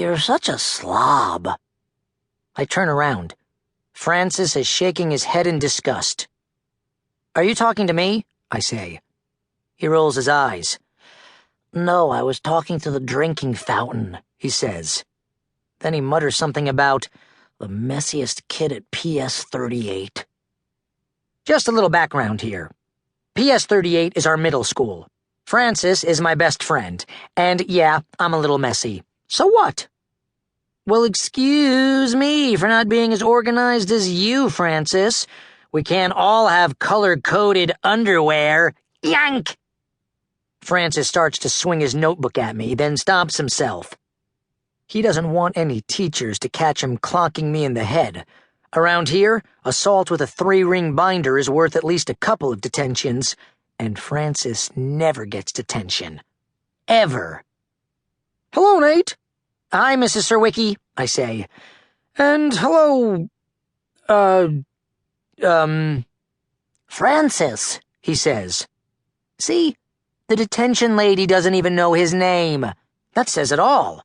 You're such a slob. I turn around. Francis is shaking his head in disgust. Are you talking to me? I say. He rolls his eyes. No, I was talking to the drinking fountain, he says. Then he mutters something about the messiest kid at PS38. Just a little background here. PS38 is our middle school. Francis is my best friend, and yeah, I'm a little messy. So what? Well, excuse me for not being as organized as you, Francis. We can't all have color-coded underwear. Yank! Francis starts to swing his notebook at me, then stops himself. He doesn't want any teachers to catch him clonking me in the head. Around here, assault with a 3-ring binder is worth at least a couple of detentions, and Francis never gets detention. Ever. Hello, Nate. Hi, Mrs. Sirwicki, I say. And hello, Francis, he says. See? The detention lady doesn't even know his name. That says it all.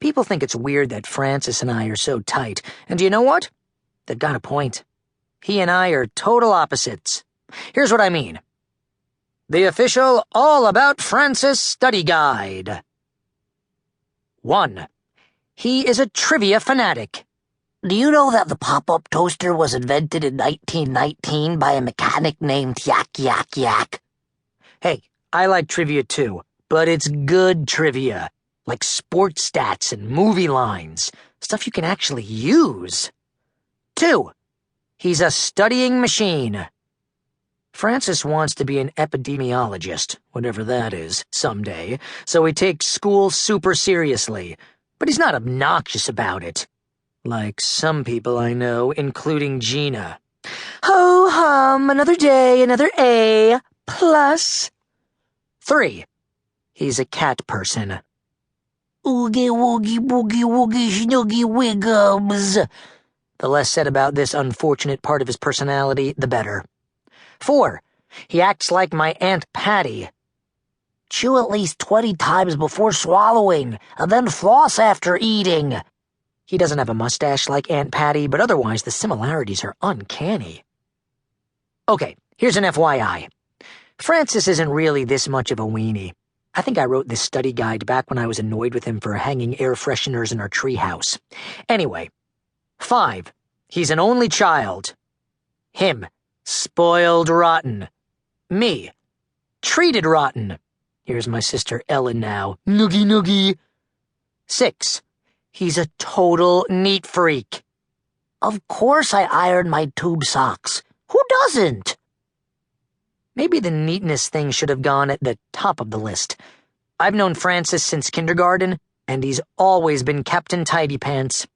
People think it's weird that Francis and I are so tight, and do you know what? They've got a point. He and I are total opposites. Here's what I mean. The official All About Francis study guide. 1. He is a trivia fanatic. Do you know that the pop-up toaster was invented in 1919 by a mechanic named Yak Yak Yak? Hey, I like trivia too, but it's good trivia, like sports stats and movie lines, stuff you can actually use. 2. He's a studying machine. Francis wants to be an epidemiologist, whatever that is, someday, so he takes school super seriously, but he's not obnoxious about it. Like some people I know, including Gina. Ho-hum, another day, another A+. 3. He's a cat person. Oogie woogie boogie woogie snoogie wiggums. The less said about this unfortunate part of his personality, the better. 4. He acts like my Aunt Patty. Chew at least 20 times before swallowing, and then floss after eating. He doesn't have a mustache like Aunt Patty, but otherwise the similarities are uncanny. Okay, here's an FYI. Francis isn't really this much of a weenie. I think I wrote this study guide back when I was annoyed with him for hanging air fresheners in our treehouse. Anyway. 5. He's an only child. Him. Spoiled rotten. Me. Treated rotten. Here's my sister Ellen now. Noogie noogie. 6. He's a total neat freak. Of course I iron my tube socks. Who doesn't? Maybe the neatness thing should have gone at the top of the list. I've known Francis since kindergarten, and he's always been Captain Tidy Pants.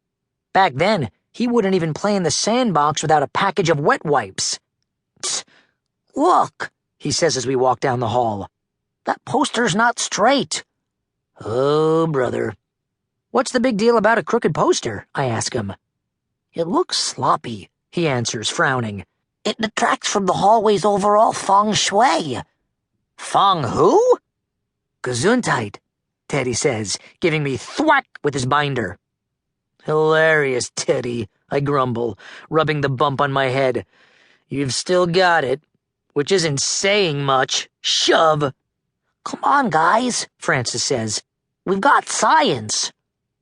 Back then, he wouldn't even play in the sandbox without a package of wet wipes. Tsk, look, he says as we walk down the hall. That poster's not straight. Oh, brother. What's the big deal about a crooked poster? I ask him. It looks sloppy, he answers, frowning. It detracts from the hallway's overall feng shui. Feng who? Gesundheit, Teddy says, giving me thwack with his binder. Hilarious, Teddy, I grumble, rubbing the bump on my head. You've still got it, which isn't saying much. Shove. Come on, guys, Francis says. We've got science.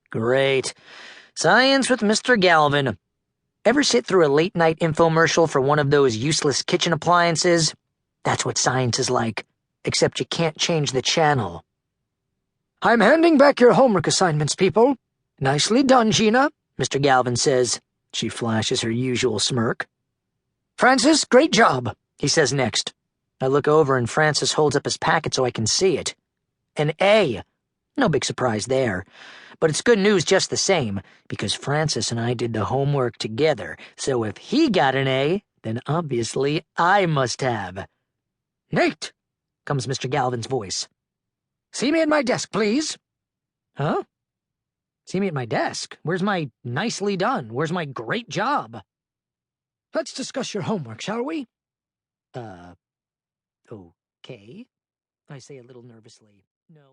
Great. Science with Mr. Galvin. Ever sit through a late-night infomercial for one of those useless kitchen appliances? That's what science is like, except you can't change the channel. I'm handing back your homework assignments, people. Nicely done, Gina, Mr. Galvin says. She flashes her usual smirk. Francis, great job, he says next. I look over and Francis holds up his packet so I can see it. An A. No big surprise there. But it's good news just the same, because Francis and I did the homework together, so if he got an A, then obviously I must have. Nate, comes Mr. Galvin's voice. See me at my desk, please. Huh? See me at my desk? Where's my nicely done? Where's my great job? Let's discuss your homework, shall we? Okay, I say a little nervously.